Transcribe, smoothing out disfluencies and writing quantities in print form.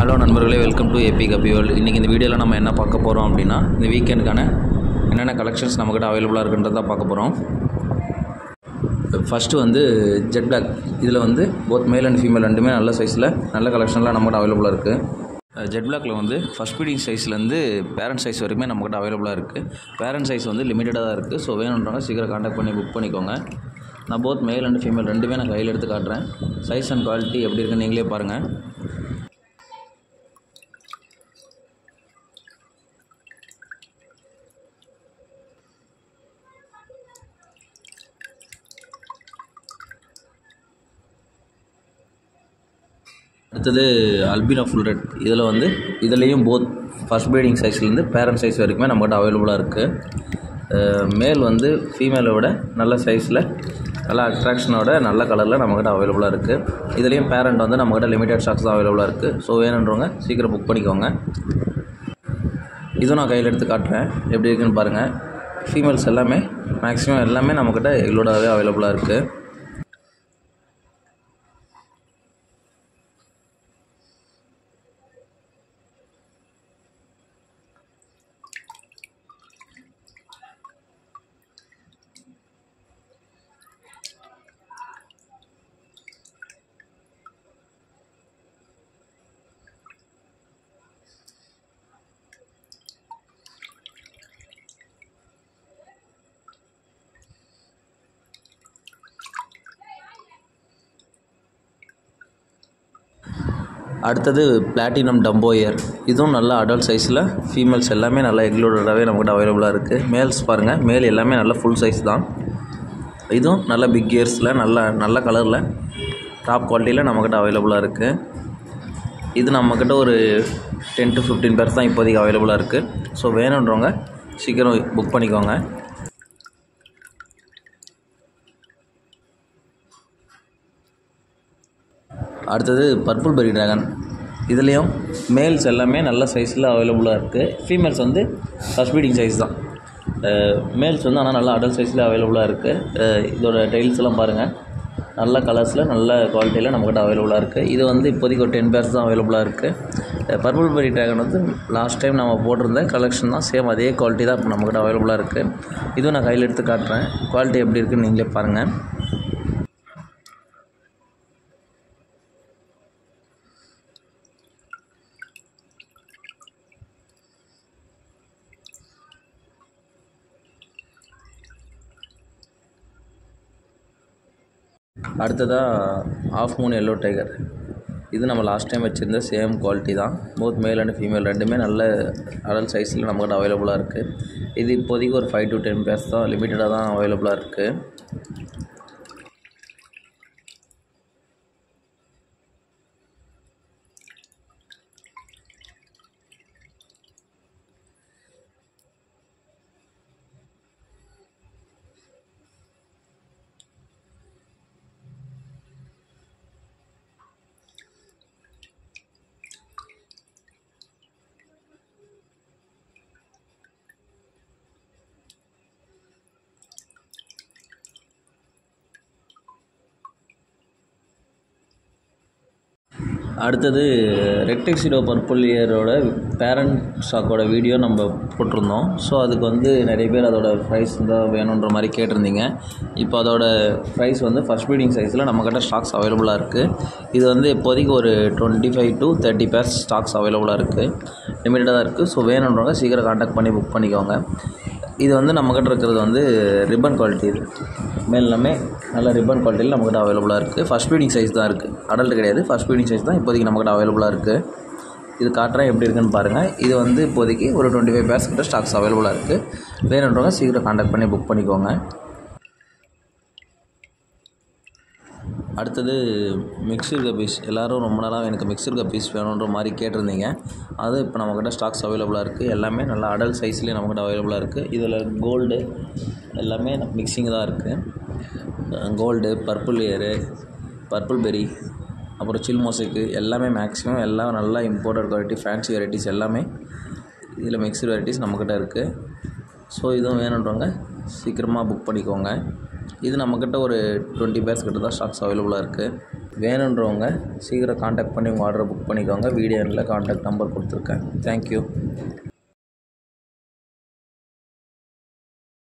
Hello நண்பர்களே, welcome to AB Kabi world. இன்றைக்கி இந்த வீடியோவில் நம்ம என்ன பார்க்க போகிறோம் அப்படின்னா, இந்த வீக்கெண்டுக்கான என்னென்ன கலெக்ஷன்ஸ் நம்மக்கிட்ட அவைலபிளாக இருக்குன்றதை தான் பார்க்க போகிறோம். ஃபஸ்ட்டு வந்து ஜெட் பிளாக். இதில் வந்து போத் மேல் அண்ட் ஃபீமேல் ரெண்டுமே நல்ல சைஸில் நல்ல கலெக்ஷன்லாம் நம்மகிட்ட அவைலபிளாக இருக்குது. ஜெட் பிளாக்கில் வந்து ஃபஸ்ட் பீடிங் சைஸ்லேருந்து பேரண்ட் சைஸ் வரைக்குமே நம்மக்கிட்ட அவைலபிளாக இருக்குது. பேரண்ட் சைஸ் வந்து லிமிட்டடாக தான் இருக்குது. ஸோ வேணுன்றவங்க சீக்கிரம் கான்டாக்ட் பண்ணி புக் பண்ணிக்கோங்க. நான் போத் மேல் அண்ட் ஃபீமேல் ரெண்டுமே நான் கையில் எடுத்து காட்டுறேன். சைஸ் அண்ட் குவாலிட்டி எப்படி இருக்குன்னு நீங்களே பாருங்கள். அடுத்தது அல்பினோ ஃபுல் ரெட். இதில் வந்து இதுலேயும் போத் ஃபஸ்ட் ப்ரீடிங் சைஸ்லேருந்து பேரண்ட் சைஸ் வரைக்குமே நம்மகிட்ட அவைலபிளாக இருக்குது. மேல் வந்து ஃபீமேலை விட நல்ல சைஸில் நல்ல அட்ராக்ஷனோட நல்ல கலரில் நம்மக்கிட்ட அவைலபிளாக இருக்குது. இதுலேயும் பேரண்ட் வந்து நம்மக்கிட்ட லிமிடெட் ஸ்டாக்ஸ் தான் அவைலபிளாக இருக்குது. ஸோ வேணுன்றவங்க சீக்கிரம் புக் பண்ணிக்கோங்க. இதுவும் நான் கையில் எடுத்து காட்டுறேன், எப்படி இருக்குன்னு பாருங்கள். ஃபீமேல்ஸ் எல்லாமே மேக்ஸிமம் எல்லாமே நம்மக்கிட்ட எங்களோடவே அவைலபிளாக இருக்குது. அடுத்தது பிளாட்டினம் டம்போயர். இதுவும் நல்ல அடல்ட் சைஸில் ஃபீமேல்ஸ் எல்லாமே நல்ல எக்லோடடாகவே நம்மக்கிட்ட அவைலபிளாக இருக்குது. மேல்ஸ் பாருங்கள், மேல் எல்லாமே நல்ல ஃபுல் சைஸ் தான். இதுவும் நல்ல பிக் இயர்ஸில் நல்ல கலரில் டாப் குவாலிட்டியில் நம்மக்கிட்ட அவைலபிளாக இருக்குது. இது நம்மக்கிட்ட ஒரு 10 to 15 பேர்ஸ் தான் இப்போதைக்கு அவைலபிளாக இருக்குது. ஸோ வேணுன்றவங்க சீக்கிரம் புக் பண்ணிக்கோங்க. அடுத்தது பர்பிள் பெரி ட்ராகன். இதுலேயும் மேல்ஸ் எல்லாமே நல்ல சைஸில் அவைலபிளாக இருக்குது. ஃபீமேல்ஸ் வந்து ஃபஸ்ட் பீடிங் சைஸ் தான். மேல்ஸ் வந்து ஆனால் நல்லா அடல்ட் சைஸில் அவைலபிளாக இருக்குது. இதோட டைல்ஸ் எல்லாம் பாருங்கள், நல்ல கலர்ஸில் நல்ல குவாலிட்டியில் நம்மக்கிட்ட அவைலபிளாக இருக்குது. இது வந்து இப்போதைக்கு ஒரு 10 பேர்ஸ் தான் அவைலபிளாக இருக்குது. பர்பிள் பெரி ட்ராகன் வந்து லாஸ்ட் டைம் நம்ம போட்டிருந்த கலெக்ஷன் தான், சேம் அதே குவாலிட்டி தான் இப்போ நம்மக்கிட்ட அவைலபிளாக இருக்குது. இதுவும் நான் கையில் எடுத்து காட்டுறேன், குவாலிட்டி எப்படி இருக்குன்னு நீங்களே பாருங்கள். அடுத்ததாக ஆஃப் மூன் எல்லோ டைகர். இது நம்ம லாஸ்ட் டைம் வச்சுருந்த சேம் குவாலிட்டி தான். போத் மேல் அண்ட் ஃபீமேல் ரெண்டுமே நல்ல அடல்ட் சைஸில் நம்மக்கிட்ட அவைலபிளாக இருக்குது. இது இப்போதைக்கு ஒரு 5 to 10 பேர்ஸ் தான் லிமிட்டடாக தான் அவைலபிளாக இருக்குது. அடுத்தது ரெக்டெக்ஸிடோ பர்பிள் இயரோட பேரண்ட் ஸ்டாக்கோட வீடியோ நம்ம போட்டிருந்தோம். ஸோ அதுக்கு வந்து நிறைய பேர் அதோட ப்ரைஸ் தான் வேணுன்ற மாதிரி கேட்டிருந்தீங்க. இப்போ அதோட ப்ரைஸ் வந்து ஃபஸ்ட் பீடிங் சைஸில் நம்மக்கிட்ட ஸ்டாக்ஸ் அவைலபிளாக இருக்குது. இது வந்து இப்போதைக்கு ஒரு 25 to 30 பேர்ஸ் ஸ்டாக்ஸ் அவைலபிளாக இருக்குது. லிமிட்டடாக தான் இருக்குது. ஸோ வேணுன்றவங்க சீக்கிரம் கான்டாக்ட் பண்ணி புக் பண்ணிக்கோங்க. இது வந்து நம்மக்கிட்ட இருக்கிறது வந்து ரிப்பன் குவாலிட்டி. இது மேல் எல்லாமே நல்ல ரிப்பன் குவாலிட்டியில் நம்மக்கிட்ட அவைலபிளாக இருக்குது. ஃபஸ்ட் பீடிங் சைஸ் தான் இருக்குது, அடல்ட் கிடையாது. ஃபஸ்ட் பீடிங் சைஸ் தான் இப்போதைக்கு நம்மக்கிட்ட அவைலபிளாக இருக்குது. இது காட்டுறேன் எப்படி இருக்குன்னு பாருங்கள். இது வந்து இப்போதைக்கு ஒரு 25 பேர்ஸ் கிட்ட ஸ்டாக்ஸ் அவைலபிளாக இருக்குது. வேணுன்றவங்க சீக்கிரம் கான்டாக்ட் பண்ணி புக் பண்ணிக்கோங்க. அடுத்தது மிக்சர் கப்பீஸ். எல்லோரும் ரொம்ப நாளாக எனக்கு மிக்சர் கப்பீஸ் வேணுன்ற மாதிரி கேட்டிருந்தீங்க. அது இப்போ நம்மக்கிட்ட ஸ்டாக்ஸ் அவைலபிளாக இருக்குது. எல்லாமே நல்லா அடல்ட் சைஸ்லேயே நம்மக்கிட்ட அவைலபிளாக இருக்குது. இதில் கோல்டு எல்லாமே மிக்சிங் தான் இருக்குது. கோல்டு, பர்பிள் இயரு, பர்பிள் பெரி, அப்புறம் சில் மோசைக்கு எல்லாமே மேக்ஸிமம் எல்லாம் நல்லா இம்போர்ட்டட் குவாலிட்டி ஃபேன்சி வெரைட்டிஸ் எல்லாமே இதில் மிக்சர் வெரைட்டிஸ் நம்மக்கிட்ட இருக்குது. ஸோ இதுவும் வேணுன்றவங்க சீக்கிரமாக புக் பண்ணிக்கோங்க. இது நம்மக்கிட்ட ஒரு 20 பேர்ஸ் கிட்ட தான் ஸ்டாக்ஸ் அவைலபிளாக இருக்குது. வேணுன்றவங்க சீக்கிரம் காண்டாக்ட் பண்ணி உங்கள் ஆர்டரை புக் பண்ணிக்கோங்க. வீடியோ எண்டில் காண்டாக்ட் நம்பர் கொடுத்துருக்கேன். தேங்க்யூ.